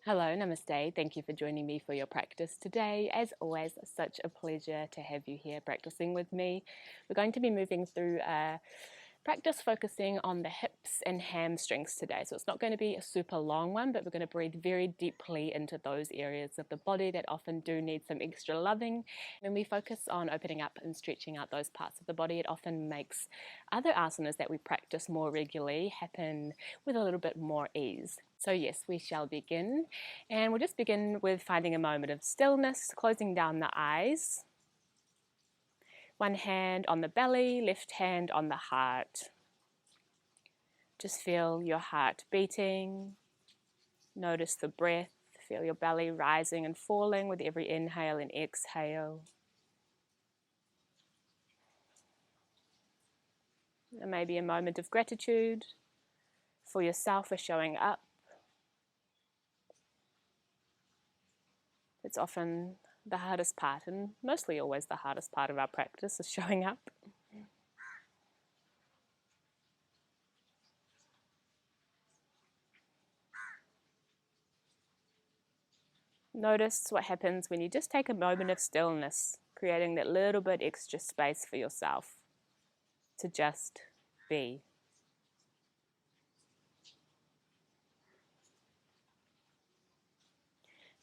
Hello, namaste. Thank you for joining me for your practice today. As always, such a pleasure to have you here practicing with me. We're going to be moving through a practice focusing on the hips and hamstrings today. So it's not going to be a super long one, but we're going to breathe very deeply into those areas of the body that often do need some extra loving. When we focus on opening up and stretching out those parts of the body, it often makes other asanas that we practice more regularly happen with a little bit more ease. So yes, we shall begin. And we'll just begin with finding a moment of stillness, closing down the eyes. One hand on the belly, left hand on the heart. Just feel your heart beating. Notice the breath. Feel your belly rising and falling with every inhale and exhale. And maybe a moment of gratitude for yourself for showing up. It's often the hardest part, and mostly always the hardest part of our practice is showing up. Notice what happens when you just take a moment of stillness, creating that little bit extra space for yourself to just be.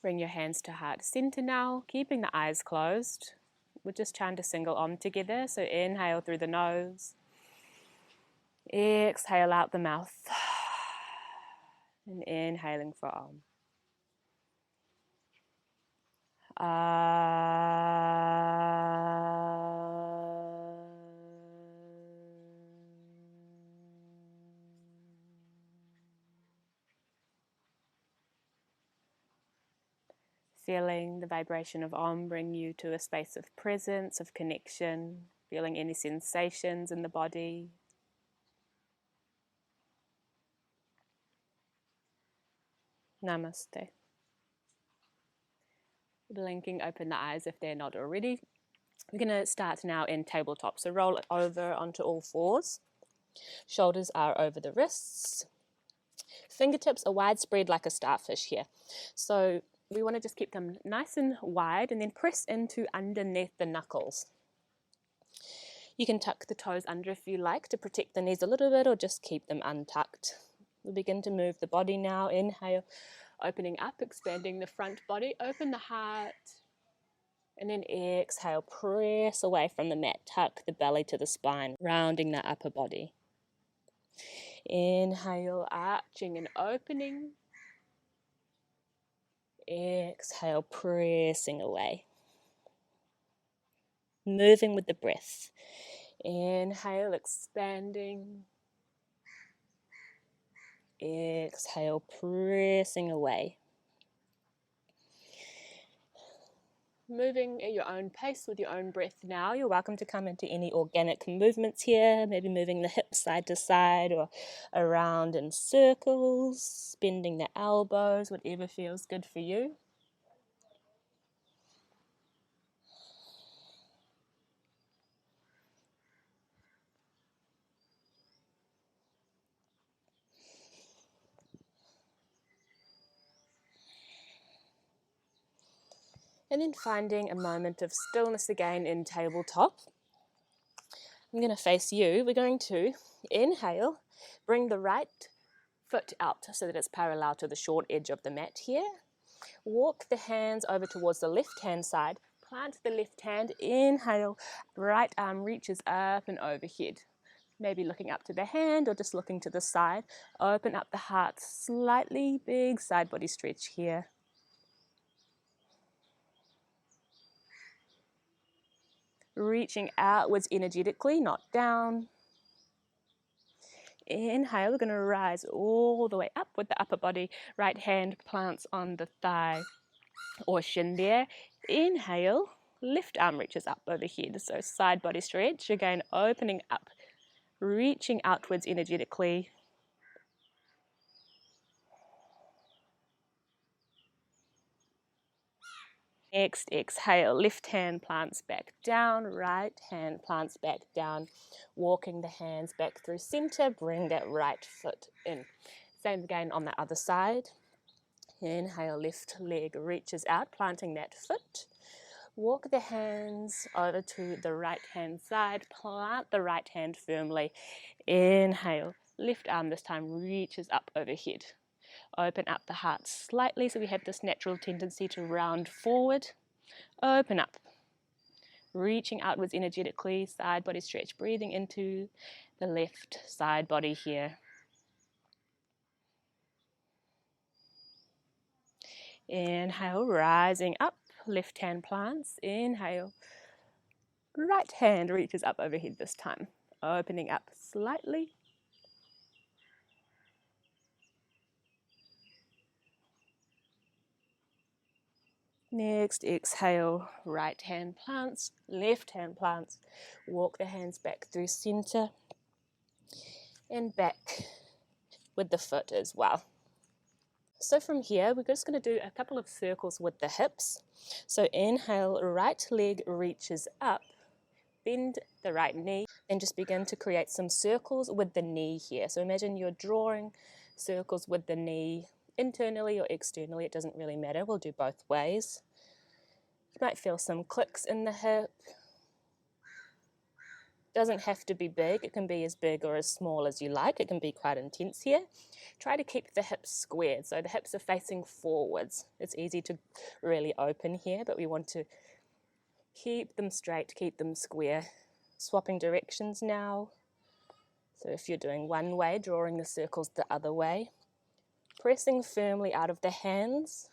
Bring your hands to heart center now, keeping the eyes closed. We're just trying to single Om together. So inhale through the nose. Exhale out the mouth. And inhaling for Om. Feeling the vibration of Om bring you to a space of presence, of connection, feeling any sensations in the body. Namaste. Blinking open the eyes if they're not already. We're going to start now in tabletop. So roll it over onto all fours. Shoulders are over the wrists. Fingertips are widespread like a starfish here. So we want to just keep them nice and wide and then press into underneath the knuckles. You can tuck the toes under if you like to protect the knees a little bit, or just keep them untucked. We'll begin to move the body now. Inhale, opening up, expanding the front body. Open the heart. And then exhale, press away from the mat. Tuck the belly to the spine, rounding the upper body. Inhale, arching and opening. Exhale, pressing away. Moving with the breath. Inhale, expanding. Exhale, pressing away. Moving at your own pace with your own breath now. You're welcome to come into any organic movements here, maybe moving the hips side to side or around in circles, bending the elbows, whatever feels good for you. And then finding a moment of stillness again in tabletop. I'm going to face you. We're going to inhale, bring the right foot out so that it's parallel to the short edge of the mat here. Walk the hands over towards the left hand side. Plant the left hand. Inhale, right arm reaches up and overhead. Maybe looking up to the hand or just looking to the side. Open up the heart slightly. Big side body stretch here. Reaching outwards energetically, not down. Inhale, we're going to rise all the way up with the upper body. Right hand plants on the thigh or shin there. Inhale, left arm reaches up overhead. So side body stretch. Again, opening up, reaching outwards energetically. Next, exhale, left hand plants back down, right hand plants back down, walking the hands back through center, bring that right foot in. Same again on the other side. Inhale, left leg reaches out, planting that foot. Walk the hands over to the right hand side, plant the right hand firmly. Inhale, left arm this time reaches up overhead. Open up the heart slightly so we have this natural tendency to round forward. Open up. Reaching outwards energetically, side body stretch, breathing into the left side body here. Inhale, rising up, left hand plants. Inhale, right hand reaches up overhead this time. Opening up slightly. Next, exhale, right hand plants, left hand plants. Walk the hands back through center and back with the foot as well. So from here, we're just going to do a couple of circles with the hips. So inhale, right leg reaches up, bend the right knee, and just begin to create some circles with the knee here. So imagine you're drawing circles with the knee internally or externally, it doesn't really matter, we'll do both ways. You might feel some clicks in the hip. Doesn't have to be big, it can be as big or as small as you like, it can be quite intense here. Try to keep the hips squared, so the hips are facing forwards. It's easy to really open here, but we want to keep them straight, keep them square. Swapping directions now. So if you're doing one way, drawing the circles the other way. Pressing firmly out of the hands.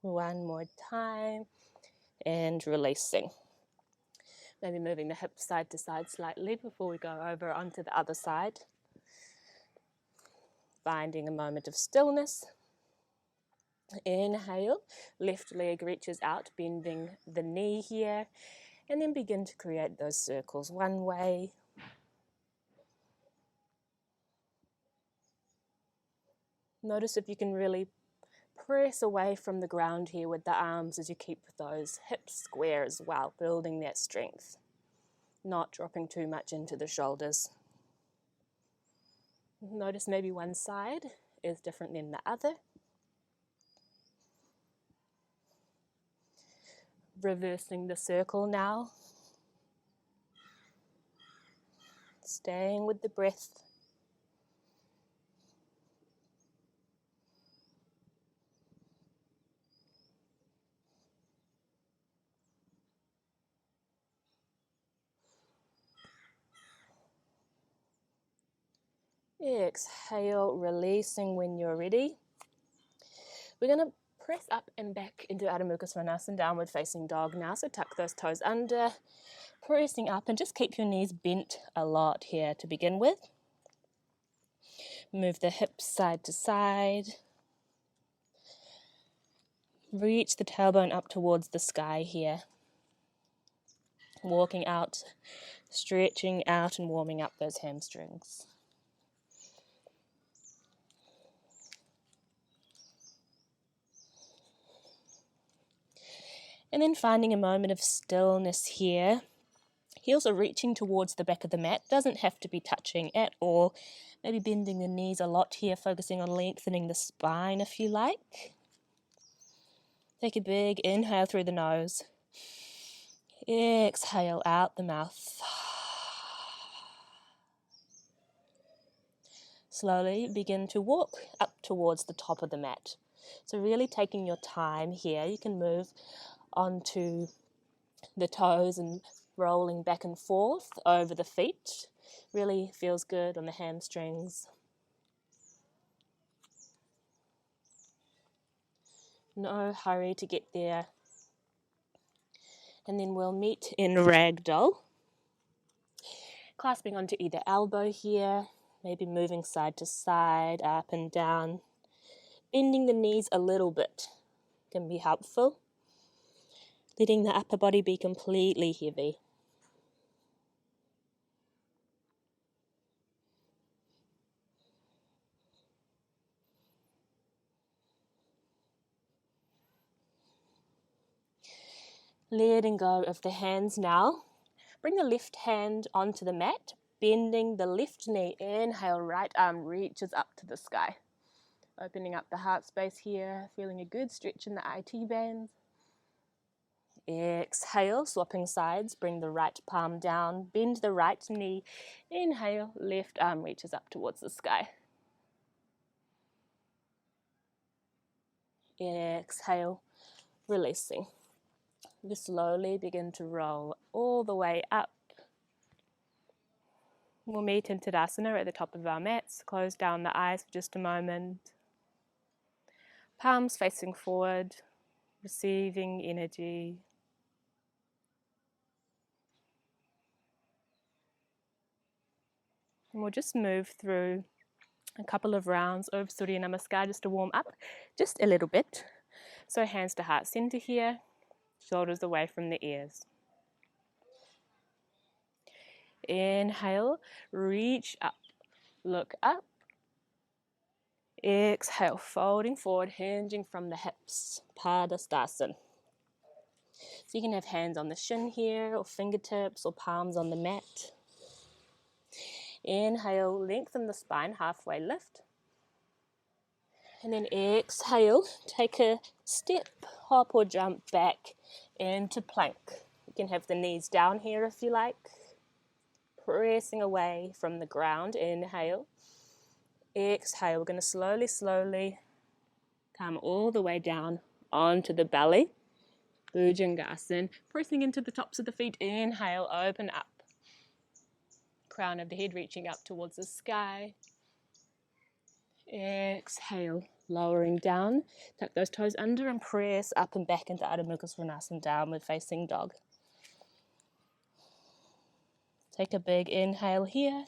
One more time. And releasing. Maybe moving the hips side to side slightly before we go over onto the other side. Finding a moment of stillness. Inhale, left leg reaches out, bending the knee here. And then begin to create those circles one way. Notice if you can really press away from the ground here with the arms as you keep those hips square as well, building that strength. Not dropping too much into the shoulders. Notice maybe one side is different than the other. Reversing the circle now. Staying with the breath. Exhale, releasing when you're ready. We're going to press up and back into Adho Mukha Svanasana, downward facing dog now. So tuck those toes under, pressing up, and just keep your knees bent a lot here to begin with. Move the hips side to side. Reach the tailbone up towards the sky here. Walking out, stretching out and warming up those hamstrings. And then finding a moment of stillness here. Heels are reaching towards the back of the mat. Doesn't have to be touching at all. Maybe bending the knees a lot here, focusing on lengthening the spine if you like. Take a big inhale through the nose. Exhale out the mouth. Slowly begin to walk up towards the top of the mat. So really taking your time here. You can move onto the toes and rolling back and forth over the feet. Really feels good on the hamstrings. No hurry to get there. And then we'll meet in ragdoll. Clasping onto either elbow here. Maybe moving side to side, up and down. Bending the knees a little bit can be helpful. Letting the upper body be completely heavy. Letting go of the hands now. Bring the left hand onto the mat, bending the left knee. Inhale, right arm reaches up to the sky. Opening up the heart space here, feeling a good stretch in the IT bands. Exhale, swapping sides, bring the right palm down, bend the right knee. Inhale, left arm reaches up towards the sky. Exhale, releasing. We slowly begin to roll all the way up. We'll meet in Tadasana at the top of our mats. Close down the eyes for just a moment. Palms facing forward, receiving energy. And we'll just move through a couple of rounds of Surya Namaskar just to warm up just a little bit. So hands to heart center here, shoulders away from the ears. Inhale, reach up, look up. Exhale, folding forward, hinging from the hips, Padastasana. So you can have hands on the shin here, or fingertips, or palms on the mat. Inhale, lengthen the spine, halfway lift. And then exhale, take a step, hop or jump back into plank. You can have the knees down here if you like. Pressing away from the ground, inhale. Exhale, we're going to slowly come all the way down onto the belly. Bhujangasana, pressing into the tops of the feet. Inhale, open up. Crown of the head reaching up towards the sky. Exhale, lowering down. Tuck those toes under and press up and back into Adho Mukha Svanasana, downward facing dog. Take a big inhale here.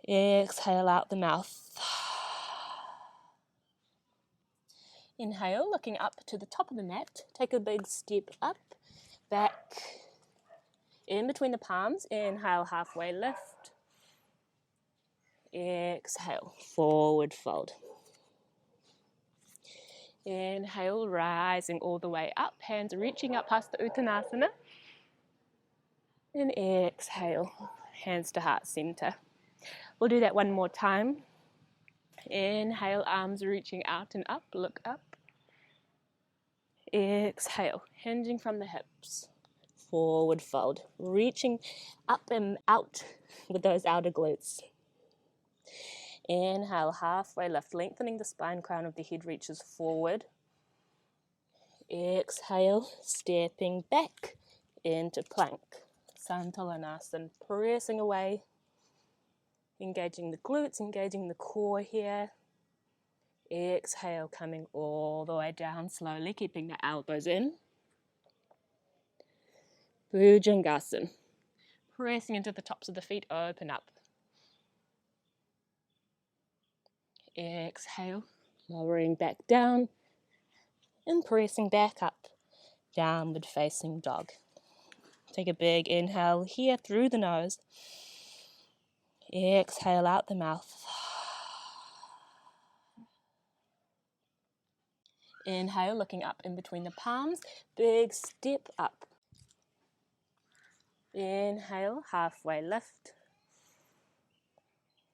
Exhale out the mouth. Inhale, looking up to the top of the mat. Take a big step up, back, in between the palms. Inhale, halfway lift. Exhale, forward fold. Inhale, rising all the way up. Hands reaching up past the Uttanasana. And exhale, hands to heart center. We'll do that one more time. Inhale, arms reaching out and up, look up. Exhale, hinging from the hips. Forward fold, reaching up and out with those outer glutes. Inhale, halfway lift, lengthening the spine, crown of the head reaches forward. Exhale, stepping back into plank. Santalanasana, pressing away, engaging the glutes, engaging the core here. Exhale, coming all the way down slowly, keeping the elbows in. Bhujangasana, pressing into the tops of the feet, open up. Exhale, lowering back down and pressing back up, downward facing dog. Take a big inhale here through the nose. Exhale out the mouth. Inhale, looking up in between the palms. Big step up. Inhale, halfway lift.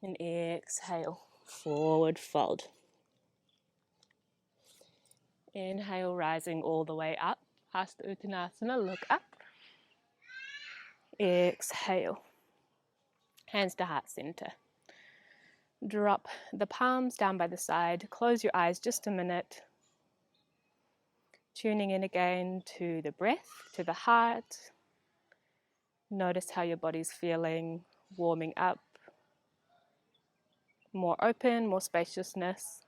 And exhale, forward fold. Inhale, rising all the way up. Past the Uttanasana, look up. Exhale. Hands to heart center. Drop the palms down by the side. Close your eyes just a minute. Tuning in again to the breath, to the heart. Notice how your body's feeling, warming up. More open, more spaciousness.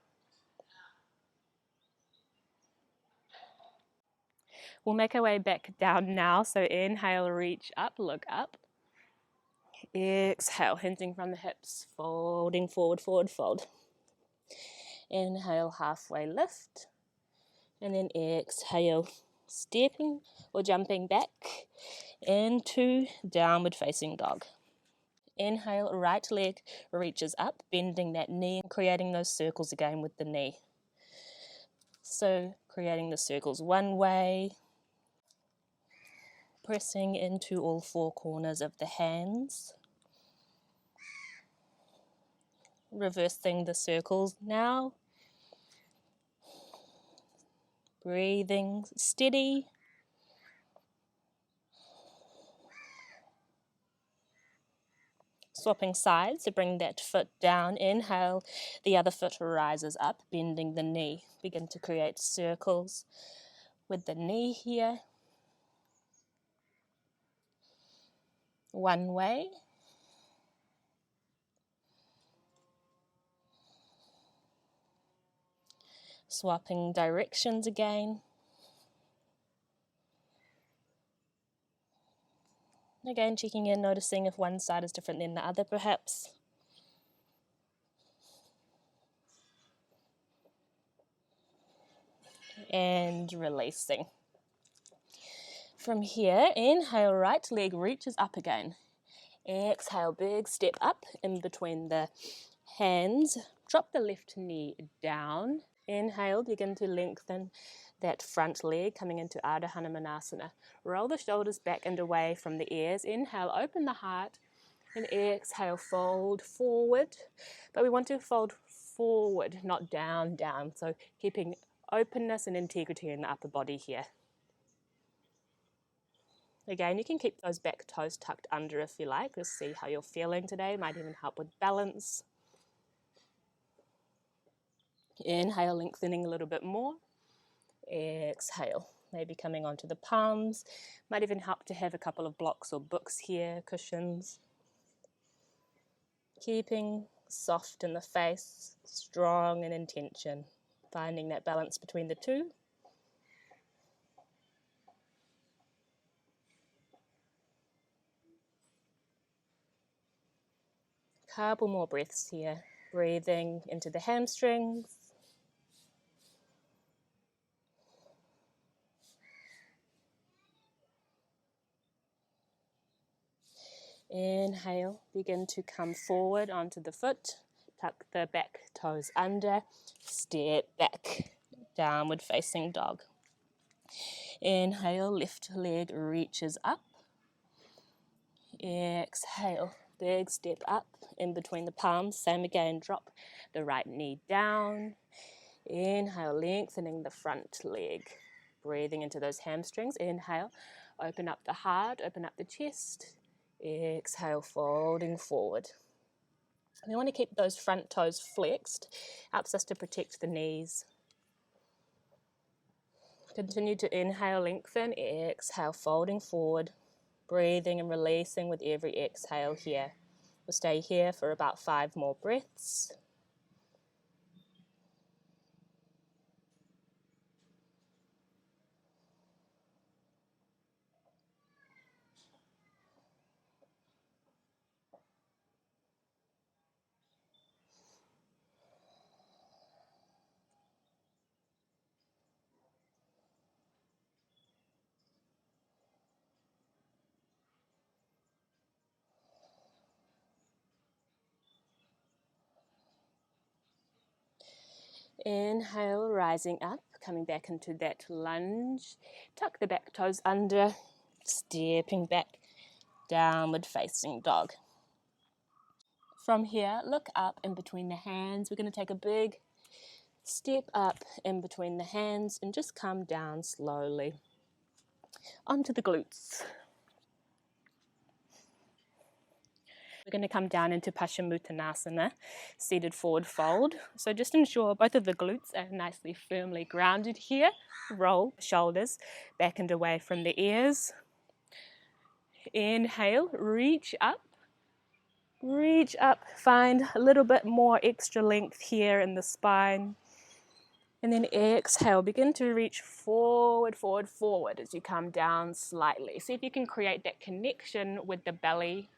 We'll make our way back down now. So inhale, reach up, look up. Exhale, hinging from the hips, folding forward, forward fold. Inhale, halfway lift. And then exhale, stepping or jumping back into downward facing dog. Inhale, right leg reaches up, bending that knee and creating those circles again with the knee. So creating the circles one way, pressing into all four corners of the hands. Reversing the circles now. Breathing steady. Swapping sides to bring that foot down. Inhale, the other foot rises up, bending the knee. Begin to create circles with the knee here. One way. Swapping directions again. Again, checking in, noticing if one side is different than the other perhaps. And releasing. From here, inhale, right leg reaches up again. Exhale, big step up in between the hands. Drop the left knee down. Inhale, begin to lengthen that front leg coming into Ardha Hanumanasana. Roll the shoulders back and away from the ears. Inhale, open the heart. And exhale, fold forward. But we want to fold forward, not down, down. So keeping openness and integrity in the upper body here. Again, you can keep those back toes tucked under if you like. Just see how you're feeling today. Might even help with balance. Inhale, lengthening a little bit more. Exhale, maybe coming onto the palms. Might even help to have a couple of blocks or books here, cushions. Keeping soft in the face, strong in intention. Finding that balance between the two. Couple more breaths here. Breathing into the hamstrings. Inhale, begin to come forward onto the foot. Tuck the back toes under. Step back. Downward facing dog. Inhale, left leg reaches up. Exhale, big step up in between the palms. Same again, drop the right knee down. Inhale, lengthening the front leg. Breathing into those hamstrings. Inhale, open up the heart, open up the chest. Exhale, folding forward. We want to keep those front toes flexed. Helps us to protect the knees. Continue to inhale, lengthen. Exhale, folding forward. Breathing and releasing with every exhale here. We'll stay here for about 5 more breaths. Inhale, rising up, coming back into that lunge. Tuck the back toes under, stepping back, downward facing dog. From here, look up in between the hands. We're going to take a big step up in between the hands and just come down slowly onto the glutes. We're going to come down into Paschimottanasana, seated forward fold. So just ensure both of the glutes are nicely firmly grounded here. Roll shoulders back and away from the ears. Inhale, reach up. Reach up, find a little bit more extra length here in the spine. And then exhale, begin to reach forward, forward, forward as you come down slightly. See if you can create that connection with the belly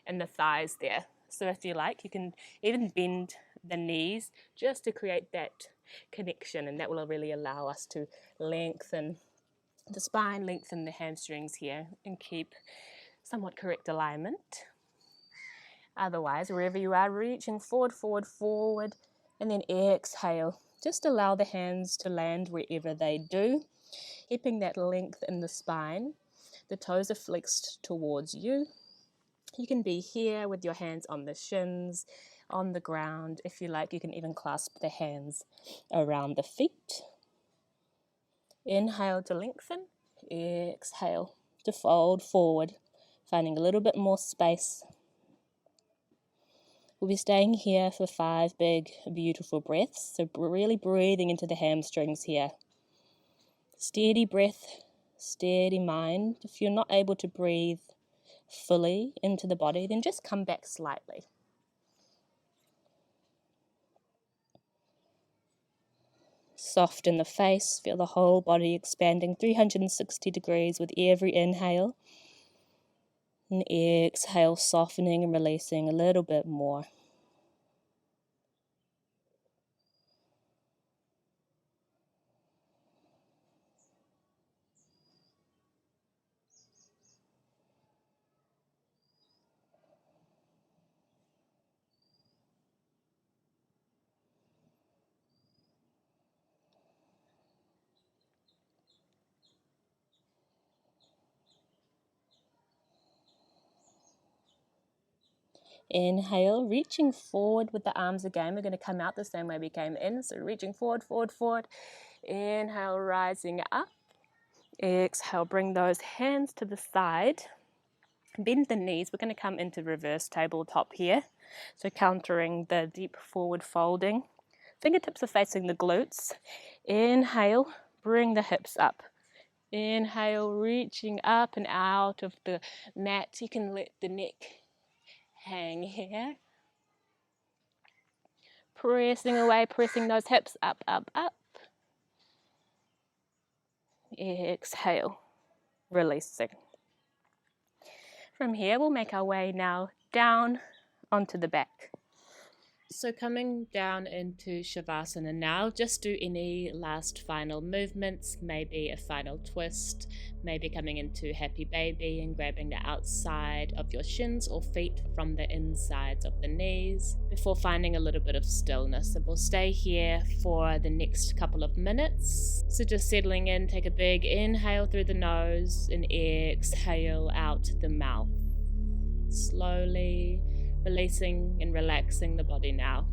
and the thighs there. So if you like, you can even bend the knees just to create that connection, and that will really allow us to lengthen the spine, lengthen the hamstrings here, and keep somewhat correct alignment. Otherwise, wherever you are, reaching forward, forward, forward, and then exhale. Just allow the hands to land wherever they do, keeping that length in the spine. The toes are flexed towards you. You can be here with your hands on the shins, on the ground. If you like, you can even clasp the hands around the feet. Inhale to lengthen. Exhale to fold forward, finding a little bit more space. We'll be staying here for 5 big, beautiful breaths. So really breathing into the hamstrings here. Steady breath, steady mind. If you're not able to breathe fully into the body, then just come back slightly. Soft in the face, feel the whole body expanding 360 degrees with every inhale. And exhale, softening and releasing a little bit more. Inhale, reaching forward with the arms again. We're going to come out the same way we came in. So reaching forward, forward, forward. Inhale, rising up. Exhale, bring those hands to the side. Bend the knees. We're going to come into reverse tabletop here. So countering the deep forward folding. Fingertips are facing the glutes. Inhale, bring the hips up. Inhale, reaching up and out of the mat. You can let the neck hang here. Pressing away, pressing those hips up, up, up. Exhale, releasing. From here, we'll make our way now down onto the back. So coming down into Savasana now, just do any last final movements, maybe a final twist, maybe coming into happy baby and grabbing the outside of your shins or feet from the insides of the knees before finding a little bit of stillness. And we'll stay here for the next couple of minutes. So just settling in, take a big inhale through the nose and exhale out the mouth. Slowly releasing and relaxing the body now.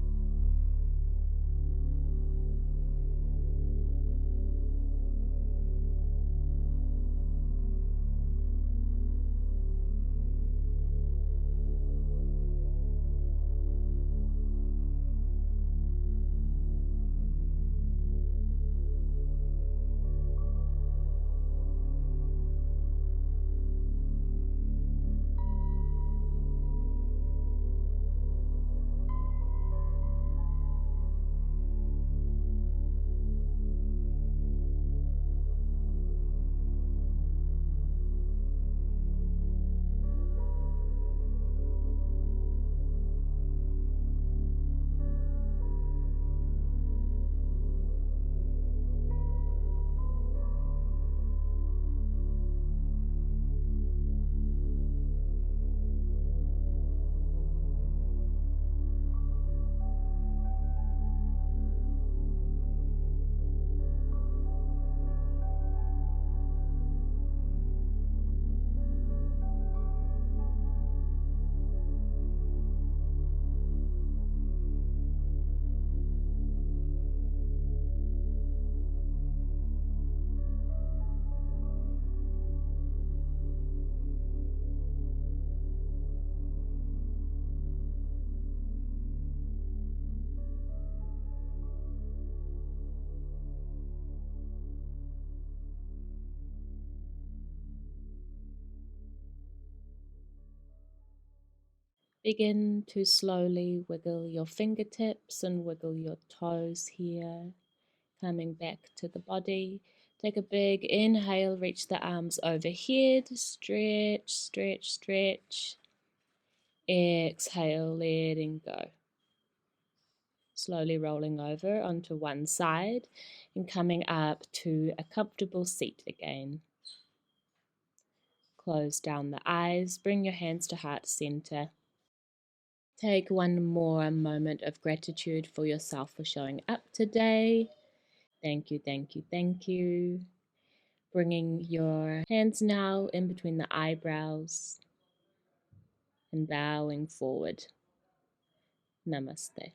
Begin to slowly wiggle your fingertips and wiggle your toes here, coming back to the body. Take a big inhale, reach the arms overhead, stretch, stretch, stretch. Exhale, letting go. Slowly rolling over onto one side and coming up to a comfortable seat again. Close down the eyes, bring your hands to heart center. Take one more moment of gratitude for yourself for showing up today. Thank you, thank you, thank you. Bringing your hands now in between the eyebrows and bowing forward. Namaste.